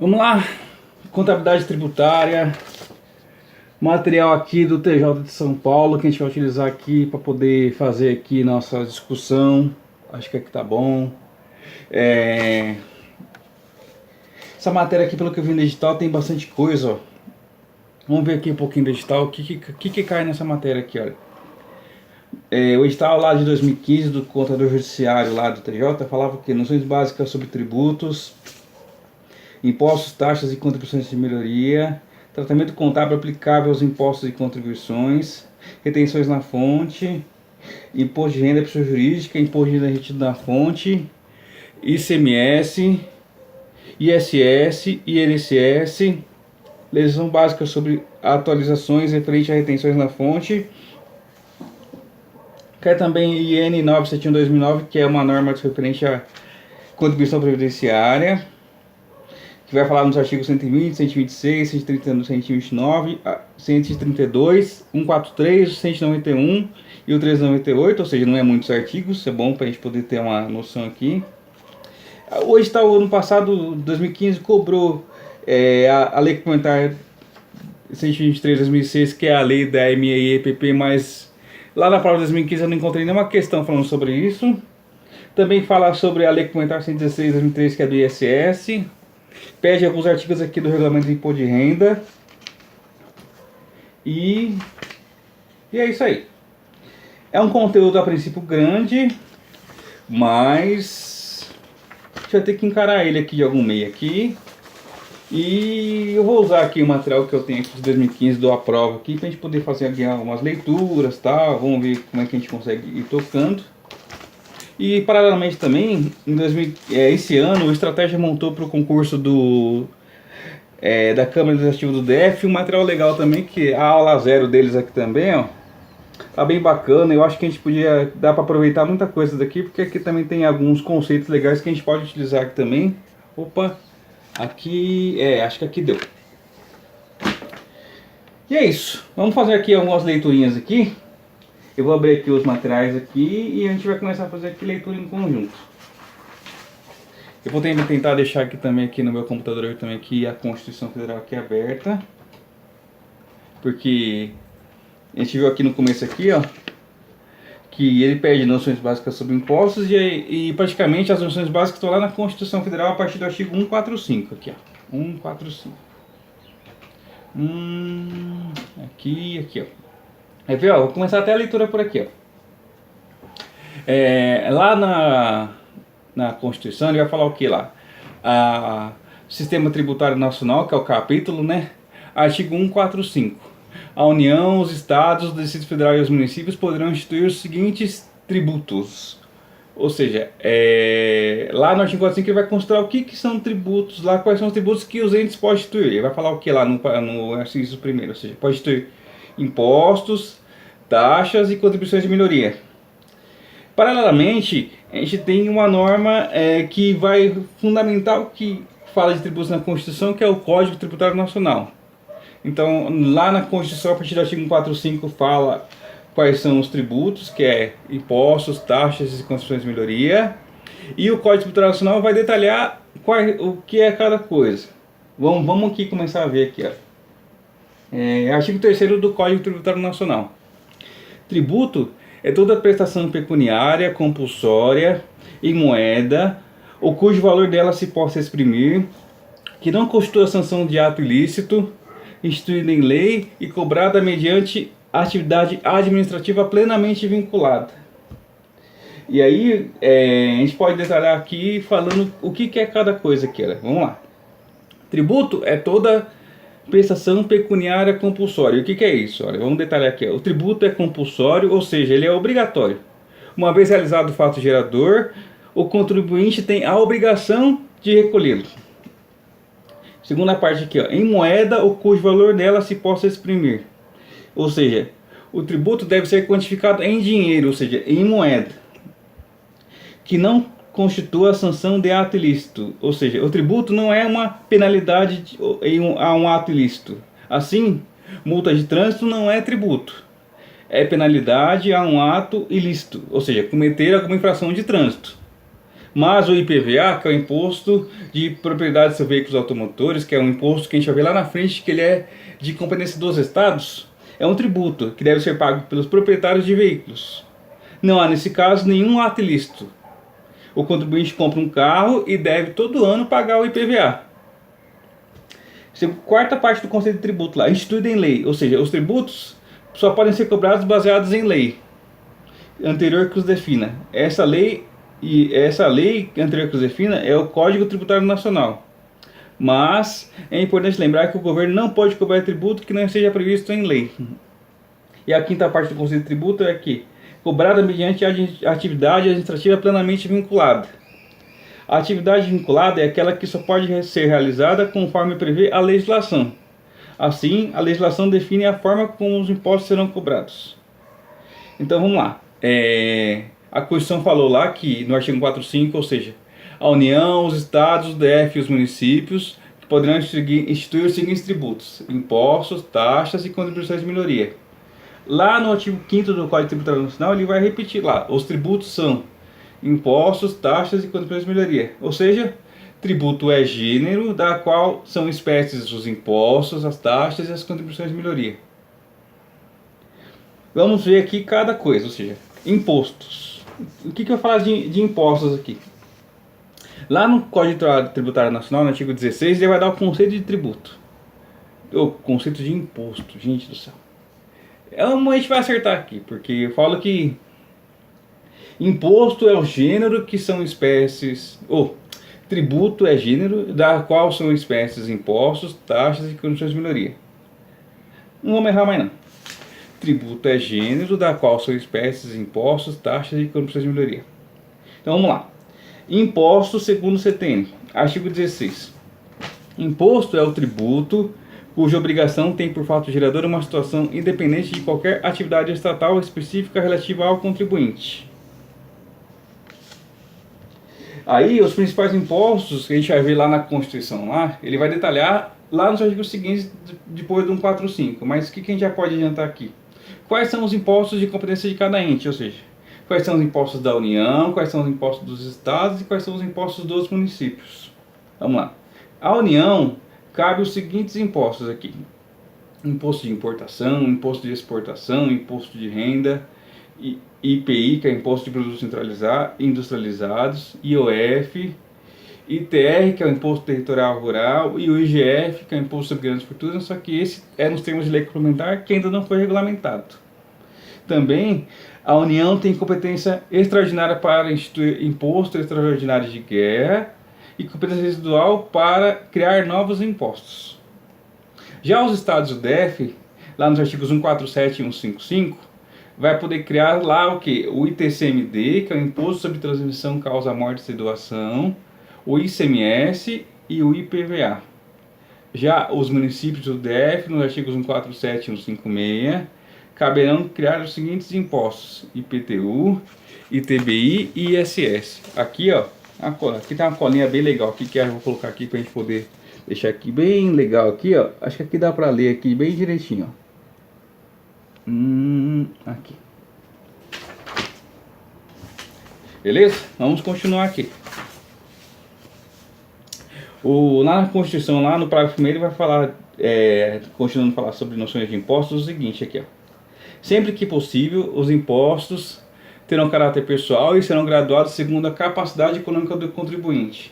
Vamos lá, contabilidade tributária, material aqui do TJ de São Paulo que a gente vai utilizar aqui para poder fazer aqui nossa discussão. Acho que aqui tá bom. Essa matéria aqui, pelo que eu vi no edital, tem bastante coisa, ó. Vamos ver aqui um pouquinho do edital, o que cai nessa matéria aqui, olha. O edital lá de 2015 do contador judiciário lá do TJ falava que noções básicas sobre tributos, impostos, taxas e contribuições de melhoria, tratamento contábil aplicável aos impostos e contribuições, retenções na fonte, imposto de renda à pessoa jurídica, imposto de renda retido na fonte, ICMS, ISS, INSS, legislação básica sobre atualizações referente a retenções na fonte. Quer também IN 971/2009, que é uma norma referente à contribuição previdenciária, que vai falar nos artigos 120, 126, 130, 129, 132, 143, 191 e o 398, ou seja, não é muitos artigos, é bom para a gente poder ter uma noção aqui. O edital ano passado, 2015, cobrou a lei complementar 123/2006, que é a lei da MEIEPP, mas lá na prova de 2015 eu não encontrei nenhuma questão falando sobre isso. Também fala sobre a lei complementar 116/2003, que é do ISS. Pede alguns artigos aqui do regulamento de imposto de renda. E é isso aí. É um conteúdo a princípio grande, mas a gente vai ter que encarar ele aqui de algum meio aqui. E eu vou usar aqui o material que eu tenho aqui de 2015 do Aprova aqui pra gente poder fazer aqui algumas leituras, tá? Vamos ver como é que a gente consegue ir tocando. E paralelamente também, esse ano, o Estratégia montou para o concurso da Câmara Legislativa do DF um material legal também, que a aula 0 deles aqui também, ó. Tá bem bacana, eu acho que a gente podia dar para aproveitar muita coisa daqui, porque aqui também tem alguns conceitos legais que a gente pode utilizar aqui também. Opa, aqui, acho que aqui deu. E é isso, vamos fazer aqui algumas leiturinhas aqui. Eu vou abrir aqui os materiais aqui e a gente vai começar a fazer aqui leitura em conjunto. Eu vou tentar deixar aqui também aqui no meu computador também aqui a Constituição Federal aqui aberta, porque a gente viu aqui no começo aqui, ó, que ele pede noções básicas sobre impostos e praticamente as noções básicas estão lá na Constituição Federal a partir do artigo 145 aqui, ó, 145. Aqui, ó. Ó, vou começar até a leitura por aqui, ó. Lá na Constituição ele vai falar o que lá? Sistema Tributário Nacional, que é o capítulo, né? Artigo 145. A União, os Estados, o Distrito Federal e os municípios poderão instituir os seguintes tributos. Ou seja, lá no artigo 45 ele vai considerar o que são tributos, lá quais são os tributos que os entes podem instituir. Ele vai falar o que lá no artigo primeiro, ou seja, pode instituir impostos, taxas e contribuições de melhoria. Paralelamente, a gente tem uma norma que vai fundamentar o que fala de tributos na Constituição, que é o Código Tributário Nacional. Então, lá na Constituição, a partir do artigo 145, fala quais são os tributos, que é impostos, taxas e contribuições de melhoria. E o Código Tributário Nacional vai detalhar o que é cada coisa. Vamos aqui começar a ver aqui, ó. Artigo 3º do Código Tributário Nacional. Tributo é toda prestação pecuniária, compulsória, em moeda, ou cujo valor dela se possa exprimir, que não constitua sanção de ato ilícito, instituída em lei e cobrada mediante atividade administrativa plenamente vinculada. E aí, a gente pode detalhar aqui falando o que é cada coisa aqui, né? Vamos lá. Tributo é toda prestação pecuniária compulsória. E o que é isso? Olha, vamos detalhar aqui. O tributo é compulsório, ou seja, ele é obrigatório. Uma vez realizado o fato gerador, o contribuinte tem a obrigação de recolhê-lo. Segunda parte aqui, ó, em moeda ou cujo valor dela se possa exprimir. Ou seja, o tributo deve ser quantificado em dinheiro, ou seja, em moeda, que não constitua a sanção de ato ilícito, ou seja, o tributo não é uma penalidade a um ato ilícito. Assim, multa de trânsito não é tributo, é penalidade a um ato ilícito, ou seja, cometer alguma infração de trânsito. Mas o IPVA, que é o Imposto de Propriedade sobre Veículos Automotores, que é um imposto que a gente vai ver lá na frente, que ele é de competência dos estados, é um tributo que deve ser pago pelos proprietários de veículos. Não há, nesse caso, nenhum ato ilícito. O contribuinte compra um carro e deve todo ano pagar o IPVA. Quarta parte do conceito de tributo lá, instituído em lei, ou seja, os tributos só podem ser cobrados baseados em lei anterior que os defina. Essa lei anterior que os defina é o Código Tributário Nacional. Mas é importante lembrar que o governo não pode cobrar tributo que não esteja previsto em lei. E a quinta parte do conceito de tributo é que cobrada mediante a atividade administrativa plenamente vinculada. A atividade vinculada é aquela que só pode ser realizada conforme prevê a legislação. Assim, a legislação define a forma como os impostos serão cobrados. Então vamos lá. A Constituição falou lá que no artigo 45, ou seja, a União, os estados, o DF e os municípios poderão instituir os seguintes tributos: impostos, taxas e contribuições de melhoria. Lá no artigo 5º do Código Tributário Nacional ele vai repetir lá, os tributos são impostos, taxas e contribuições de melhoria. Ou seja, tributo é gênero, da qual são espécies os impostos, as taxas e as contribuições de melhoria. Vamos ver aqui cada coisa, ou seja, impostos. O que eu vou falar de impostos aqui? Lá no Código Tributário Nacional, no artigo 16, ele vai dar o conceito de tributo. O conceito de imposto, gente do céu. A gente vai acertar aqui, porque eu falo que imposto é o gênero que são espécies, tributo é gênero da qual são espécies impostos, taxas e condições de melhoria. Não vamos errar mais não. Tributo é gênero da qual são espécies impostos, taxas e condições de melhoria. Então vamos lá. Imposto segundo o CTN, artigo 16. Imposto é o tributo cuja obrigação tem por fato gerador uma situação independente de qualquer atividade estatal específica relativa ao contribuinte. Aí, os principais impostos que a gente vai ver lá na Constituição, ele vai detalhar lá nos artigos seguintes, depois do 145. Mas o que a gente já pode adiantar aqui? Quais são os impostos de competência de cada ente, ou seja, quais são os impostos da União, quais são os impostos dos estados e quais são os impostos dos municípios. Vamos lá. A União cabe os seguintes impostos aqui: imposto de importação, imposto de exportação, imposto de renda, IPI, que é imposto de produtos industrializados, IOF, ITR, que é o imposto territorial rural, e o IGF, que é o imposto sobre grandes fortunas, só que esse é nos termos de lei complementar que ainda não foi regulamentado. Também a União tem competência extraordinária para instituir imposto extraordinário de guerra e competência residual para criar novos impostos. Já os estados do DF, lá nos artigos 147 e 155, vai poder criar lá o que? O ITCMD, que é o Imposto sobre Transmissão Causa Mortes e Doação, o ICMS e o IPVA. Já os municípios do DF, nos artigos 147 e 156, caberão criar os seguintes impostos: IPTU, ITBI e ISS. Aqui, aqui tem uma colinha bem legal aqui que eu vou colocar aqui para a gente poder deixar aqui bem legal aqui, Acho que aqui dá para ler aqui bem direitinho, Aqui. Beleza? Vamos continuar aqui. Lá na Constituição, lá no parágrafo 1º, ele vai falar, continuando a falar sobre noções de impostos, o seguinte aqui, Sempre que possível, os impostos terão caráter pessoal e serão graduados segundo a capacidade econômica do contribuinte,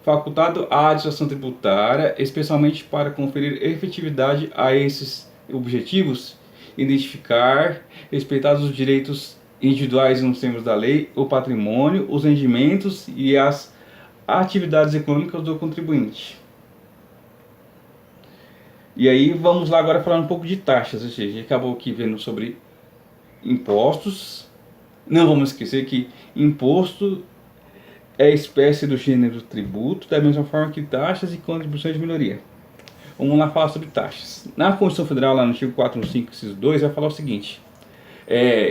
facultado à administração tributária, especialmente para conferir efetividade a esses objetivos, identificar, respeitados os direitos individuais nos termos da lei, o patrimônio, os rendimentos e as atividades econômicas do contribuinte. E aí vamos lá agora falar um pouco de taxas, ou seja, acabou aqui vendo sobre impostos. Não vamos esquecer que imposto é espécie do gênero tributo, da mesma forma que taxas e contribuições de melhoria. Vamos lá falar sobre taxas. Na Constituição Federal, lá no artigo 415, inciso 2, vai falar o seguinte: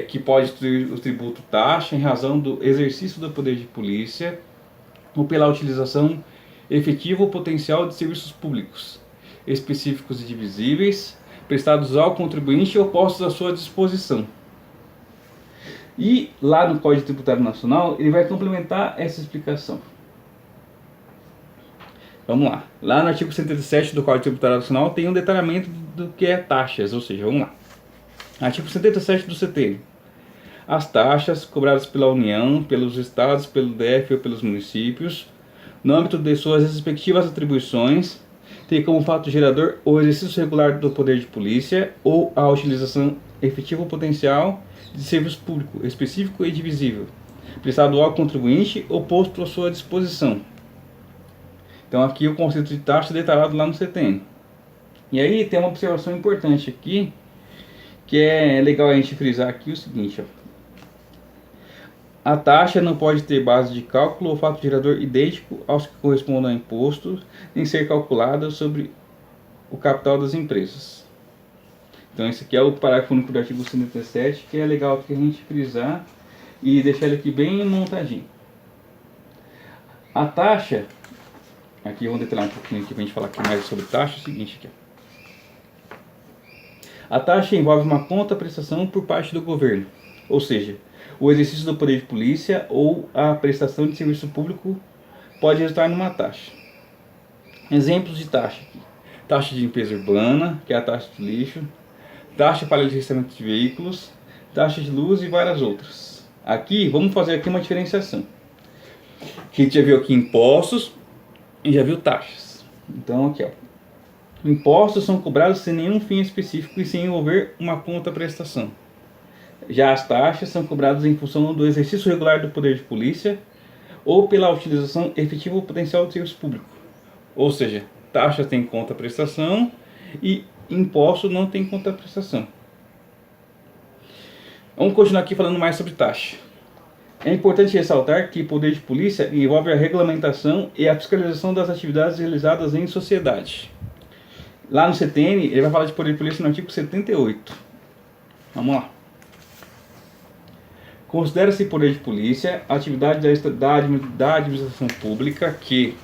que pode instituir o tributo taxa em razão do exercício do poder de polícia ou pela utilização efetiva ou potencial de serviços públicos específicos e divisíveis prestados ao contribuinte ou postos à sua disposição. E lá no Código Tributário Nacional ele vai complementar essa explicação. Vamos lá. Lá no artigo 77 do Código Tributário Nacional tem um detalhamento do que é taxas, ou seja, vamos lá. Artigo 77 do CTN. As taxas cobradas pela União, pelos estados, pelo DF ou pelos municípios, no âmbito de suas respectivas atribuições, tem como fato gerador o exercício regular do poder de polícia ou a utilização efetiva ou potencial de serviço público específico e divisível, prestado ao contribuinte ou posto à sua disposição. Então aqui o conceito de taxa detalhado lá no CTN. E aí tem uma observação importante aqui, que é legal a gente frisar aqui o seguinte, ó. A taxa não pode ter base de cálculo ou fato gerador idêntico aos que correspondem ao imposto, nem ser calculada sobre o capital das empresas. Então esse aqui é o parágrafo único do artigo 77, que é legal que a gente frisar e deixar ele aqui bem montadinho. A taxa, aqui vamos detalhar um pouquinho aqui para a gente falar aqui mais sobre taxa, é o seguinte aqui. A taxa envolve uma conta-prestação por parte do governo, ou seja, o exercício do poder de polícia ou a prestação de serviço público pode resultar numa taxa. Exemplos de taxa aqui. Taxa de limpeza urbana, que é a taxa de lixo, taxa para licenciamento de veículos, taxa de luz e várias outras. Aqui, vamos fazer aqui uma diferenciação. Que a gente já viu aqui impostos e já viu taxas. Então aqui, ó. Impostos são cobrados sem nenhum fim específico e sem envolver uma conta-prestação. Já as taxas são cobradas em função do exercício regular do poder de polícia ou pela utilização efetiva ou potencial do serviço público. Ou seja, taxa tem conta-prestação e imposto não tem conta-prestação. Vamos continuar aqui falando mais sobre taxa. É importante ressaltar que poder de polícia envolve a regulamentação e a fiscalização das atividades realizadas em sociedade. Lá no CTN, ele vai falar de poder de polícia no artigo 78. Vamos lá. Considera-se poder de polícia a atividade da administração pública que,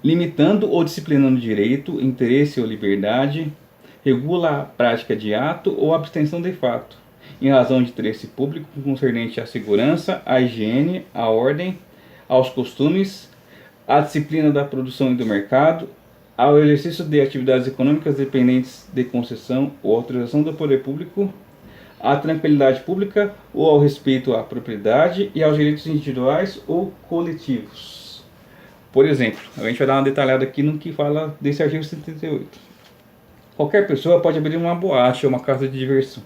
limitando ou disciplinando direito, interesse ou liberdade, regula a prática de ato ou abstenção de fato, em razão de interesse público concernente à segurança, à higiene, à ordem, aos costumes, à disciplina da produção e do mercado, ao exercício de atividades econômicas dependentes de concessão ou autorização do poder público, à tranquilidade pública ou ao respeito à propriedade e aos direitos individuais ou coletivos. Por exemplo, a gente vai dar uma detalhada aqui no que fala desse artigo 78. Qualquer pessoa pode abrir uma boate ou uma casa de diversão,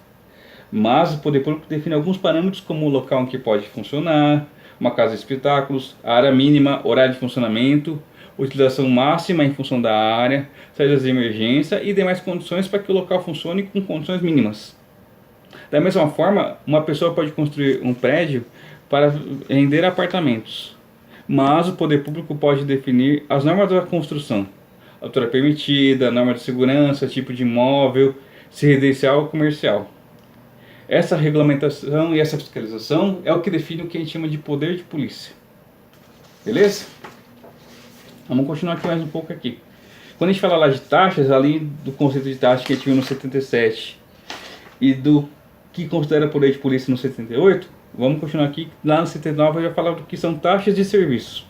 mas o poder público define alguns parâmetros como o local em que pode funcionar, uma casa de espetáculos, a área mínima, horário de funcionamento, utilização máxima em função da área, saídas de emergência e demais condições para que o local funcione com condições mínimas. Da mesma forma, uma pessoa pode construir um prédio para render apartamentos, mas o poder público pode definir as normas da construção, altura permitida, norma de segurança, tipo de imóvel, se residencial ou comercial. Essa regulamentação e essa fiscalização é o que define o que a gente chama de poder de polícia. Beleza? Vamos continuar aqui mais um pouco aqui. Quando a gente fala lá de taxas, além do conceito de taxa que a gente viu no 77 e do que considera poder de polícia no 78, vamos continuar aqui. Lá no 79 eu já falava do que são taxas de serviço.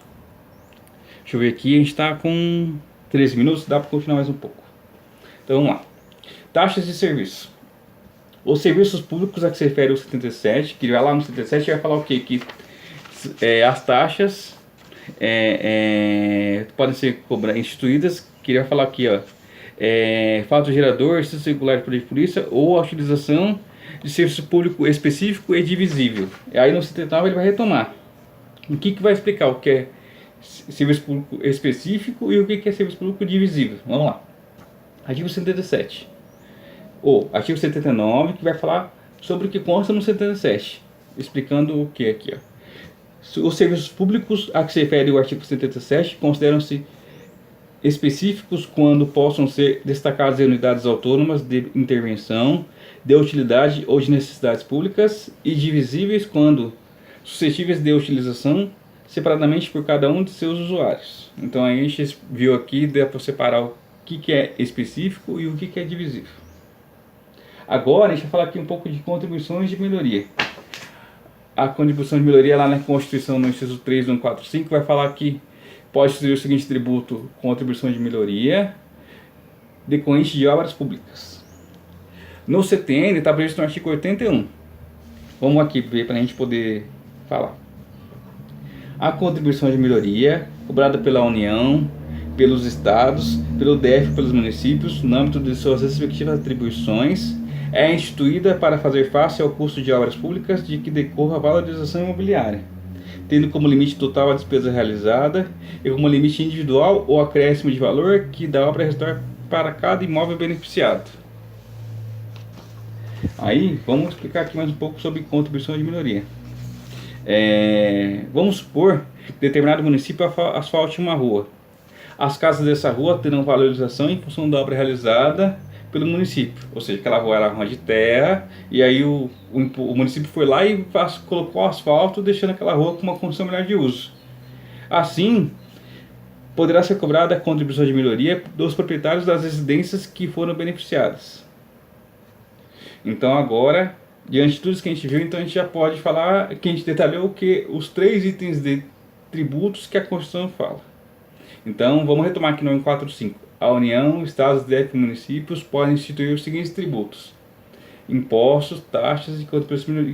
Deixa eu ver aqui, a gente está com 13 minutos, dá para continuar mais um pouco. Então vamos lá. Taxas de serviço. Os serviços públicos a que se refere o 77, que vai lá no 77 vai falar o quê? Que as taxas podem ser instituídas, que ele vai falar aqui, ó, fato gerador, exercício regular de poder de polícia ou a utilização de serviço público específico e divisível. E aí no 79 ele vai retomar. O que vai explicar o que é serviço público específico e o que é serviço público divisível. Vamos lá. Artigo 77. Ou artigo 79, que vai falar sobre o que consta no 77. Explicando o que aqui, ó. Os serviços públicos a que se refere o artigo 77 consideram-se específicos quando possam ser destacados em unidades autônomas de intervenção, de utilidade ou de necessidades públicas, e divisíveis quando suscetíveis de utilização separadamente por cada um de seus usuários. Então a gente viu aqui, dá para separar o que é específico e o que é divisível. Agora a gente vai falar aqui um pouco de contribuições de melhoria. A contribuição de melhoria lá na Constituição, no inciso 3 do 145, vai falar que pode instituir o seguinte tributo: contribuição de melhoria decorrente de obras públicas. No CTN está previsto no artigo 81. Vamos aqui ver para a gente poder falar. A contribuição de melhoria cobrada pela União, pelos estados, pelo DF e pelos municípios, no âmbito de suas respectivas atribuições, é instituída para fazer face ao custo de obras públicas de que decorra a valorização imobiliária, tendo como limite total a despesa realizada e como limite individual o acréscimo de valor que da obra resultar para cada imóvel beneficiado. Aí, vamos explicar aqui mais um pouco sobre contribuição de melhoria. Vamos supor que determinado município asfalte uma rua. As casas dessa rua terão valorização em função da obra realizada pelo município, ou seja, aquela rua era uma de terra e aí o município foi lá e colocou asfalto, deixando aquela rua com uma condição melhor de uso. Assim, poderá ser cobrada a contribuição de melhoria dos proprietários das residências que foram beneficiadas. Então agora, diante de tudo isso que a gente viu, então a gente já pode falar que a gente detalhou que os 3 itens de tributos que a Constituição fala. Então vamos retomar aqui no 145. A União, Estados, DF e municípios podem instituir os seguintes tributos: impostos, taxas e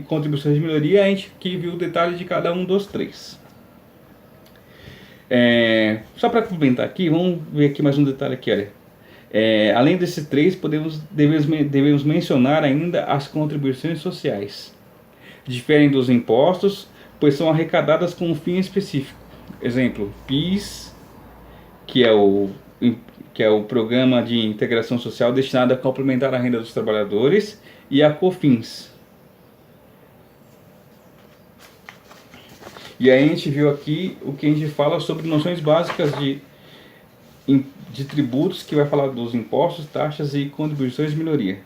contribuições de melhoria. A gente aqui viu o detalhe de cada um dos 3. Só para complementar aqui, vamos ver aqui mais um detalhe aqui, olha. Além desses 3, devemos mencionar ainda as contribuições sociais. Diferem dos impostos, pois são arrecadadas com um fim específico. Exemplo, PIS, que é o Programa de Integração Social destinado a complementar a renda dos trabalhadores, e a COFINS. E aí a gente viu aqui o que a gente fala sobre noções básicas de tributos, que vai falar dos impostos, taxas e contribuições de melhoria.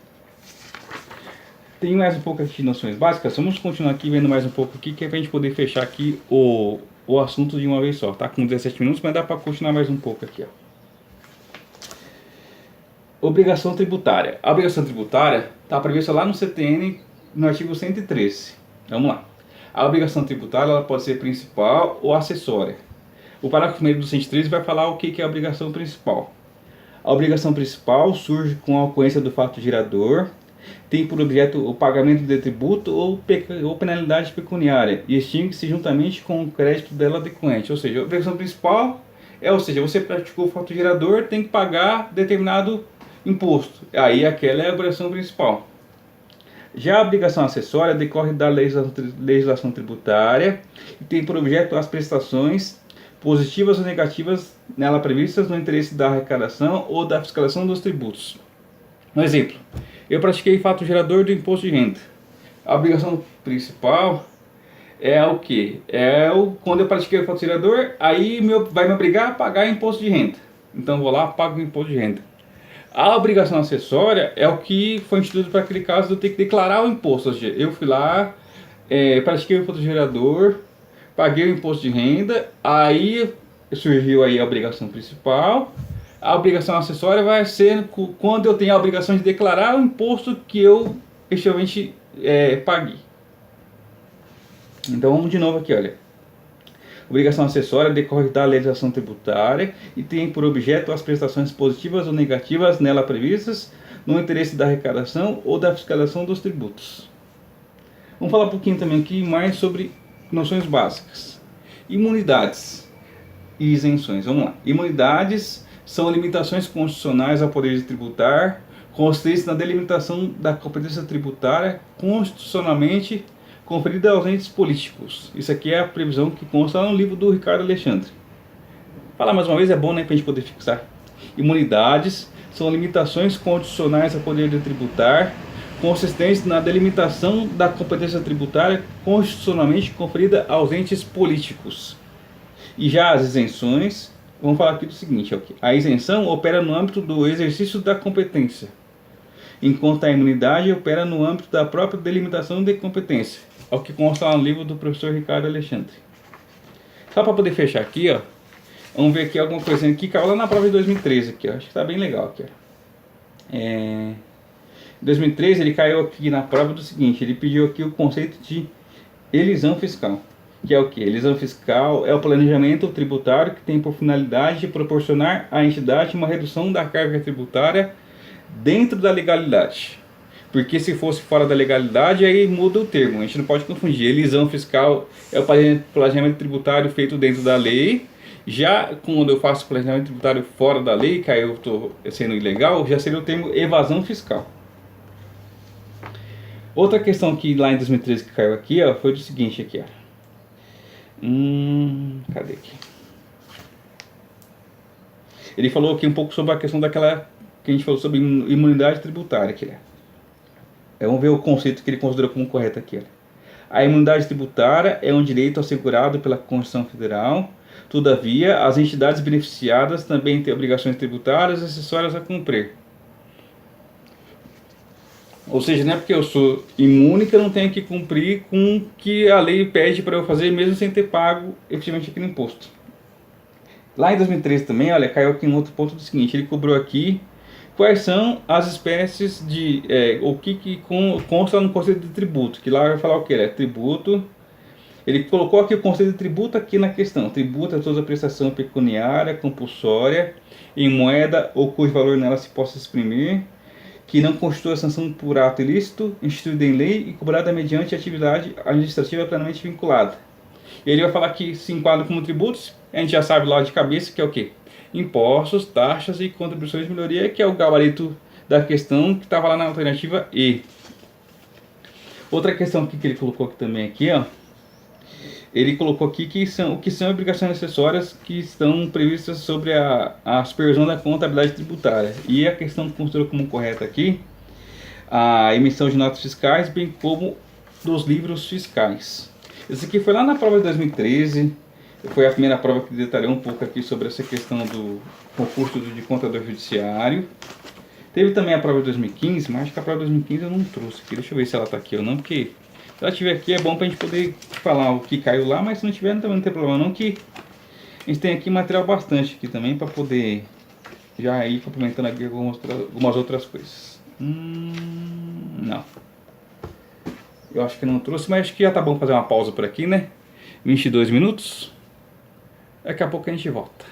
Tem mais um pouco aqui de noções básicas, vamos continuar aqui vendo mais um pouco aqui, que é para a gente poder fechar aqui o assunto de uma vez só. Tá com 17 minutos, mas dá para continuar mais um pouco aqui, ó. Obrigação tributária. A obrigação tributária está prevista lá no CTN, no artigo 113. Vamos lá. A obrigação tributária ela pode ser principal ou acessória. O parágrafo 1º do 113 vai falar o que é a obrigação principal. A obrigação principal surge com a ocorrência do fato gerador, tem por objeto o pagamento de tributo ou penalidade pecuniária e extingue-se juntamente com o crédito dela decorrente. Ou seja, a obrigação principal ou seja, você praticou o fato gerador, tem que pagar determinado imposto. Aí aquela é a obrigação principal. Já a obrigação acessória decorre da legislação tributária e tem por objeto as prestações positivas ou negativas nela previstas no interesse da arrecadação ou da fiscalização dos tributos. Um exemplo, eu pratiquei fato gerador do imposto de renda. A obrigação principal é o que? Quando eu pratiquei o fato gerador, aí vai me obrigar a pagar imposto de renda. Então vou lá, pago o imposto de renda. A obrigação acessória é o que foi instituído para aquele caso de eu ter que declarar o imposto. Ou seja, eu fui lá, pratiquei o fato gerador, paguei o imposto de renda, aí surgiu aí a obrigação principal. A obrigação acessória vai ser quando eu tenho a obrigação de declarar o imposto que eu efetivamente paguei. Então vamos de novo aqui, olha. Obrigação acessória decorre da legislação tributária e tem por objeto as prestações positivas ou negativas nela previstas no interesse da arrecadação ou da fiscalização dos tributos. Vamos falar um pouquinho também aqui mais sobre noções básicas. Imunidades e isenções. Vamos lá. Imunidades são limitações constitucionais ao poder de tributar, consistentes na delimitação da competência tributária constitucionalmente conferida aos entes políticos. Isso aqui é a previsão que consta no livro do Ricardo Alexandre. Falar mais uma vez é bom, né, para a gente poder fixar. Imunidades são limitações constitucionais ao poder de tributar, consistentes na delimitação da competência tributária constitucionalmente conferida aos entes políticos. E já as isenções, vamos falar aqui do seguinte, a isenção opera no âmbito do exercício da competência, enquanto a imunidade opera no âmbito da própria delimitação de competência, ao que consta lá no livro do professor Ricardo Alexandre. Só para poder fechar aqui, ó, vamos ver aqui alguma coisinha que caiu lá na prova de 2013, aqui, ó. Acho que está bem legal aqui, ó. Em 2013 ele caiu aqui na prova do seguinte, ele pediu aqui o conceito de elisão fiscal. Que é o que? Elisão fiscal é o planejamento tributário que tem por finalidade de proporcionar à entidade uma redução da carga tributária dentro da legalidade. Porque se fosse fora da legalidade, aí muda o termo. A gente não pode confundir. Elisão fiscal é o planejamento tributário feito dentro da lei. Já quando eu faço planejamento tributário fora da lei, que aí eu estou sendo ilegal, já seria o termo evasão fiscal. Outra questão que lá em 2013 que caiu aqui, ó, foi o seguinte aqui, ó. Cadê aqui? Ele falou aqui um pouco sobre a questão daquela que a gente falou sobre imunidade tributária aqui, né? Vamos ver o conceito que ele considerou como correto aqui. A imunidade tributária é um direito assegurado pela Constituição Federal. Todavia, as entidades beneficiadas também têm obrigações tributárias acessórias a cumprir. Ou seja, não é porque eu sou imune que eu não tenho que cumprir com o que a lei pede para eu fazer, mesmo sem ter pago efetivamente aquele imposto. Lá em 2013 também, olha, caiu aqui um outro ponto do seguinte, ele cobrou aqui quais são as espécies de, o que consta no conceito de tributo, que lá vai falar o que é tributo. Ele colocou aqui o conceito de tributo aqui na questão, tributo é toda prestação pecuniária, compulsória, em moeda ou cujo valor nela se possa exprimir, que não constitua sanção por ato ilícito, instituída em lei e cobrada mediante atividade administrativa plenamente vinculada. Ele vai falar que se enquadra como tributos, a gente já sabe lá de cabeça que é o quê? Impostos, taxas e contribuições de melhoria, que é o gabarito da questão que estava lá na alternativa E. Outra questão que ele colocou aqui também, aqui, ó, ele colocou aqui o que são obrigações acessórias que estão previstas sobre a supervisão da contabilidade tributária. E a questão que considerou como correta aqui, a emissão de notas fiscais, bem como dos livros fiscais. Esse aqui foi lá na prova de 2013, foi a primeira prova que detalhou um pouco aqui sobre essa questão do concurso de contador judiciário. Teve também a prova de 2015, mas acho que a prova de 2015 eu não trouxe aqui. Deixa eu ver se ela está aqui ou não, porque se ela estiver aqui é bom para a gente poder falar o que caiu lá, mas se não tiver também não tem problema não, que a gente tem aqui material bastante aqui também para poder já ir complementando aqui algumas outras coisas. Não. Eu acho que não trouxe, mas acho que já tá bom fazer uma pausa por aqui, né? 22 minutos. Daqui a pouco a gente volta.